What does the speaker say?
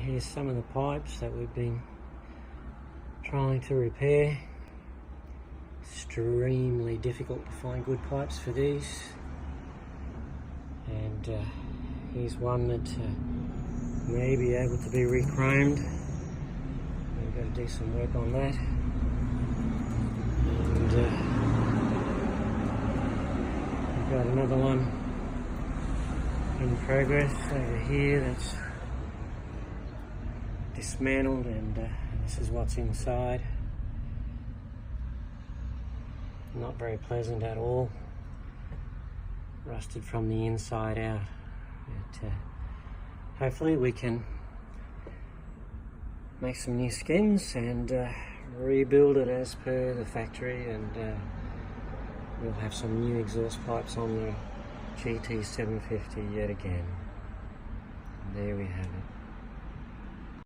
here's some of the pipes that we've been trying to repair. Extremely difficult to find good pipes for these, and here's one that may be able to be re-chromed. We've got to do some work on that, and we've got another one in progress over here that's dismantled, and this is what's inside. Not very pleasant at all. Rusted from the inside out. But hopefully we can make some new skins and rebuild it as per the factory, and we'll have some new exhaust pipes on the GT750 yet again. And there we have it.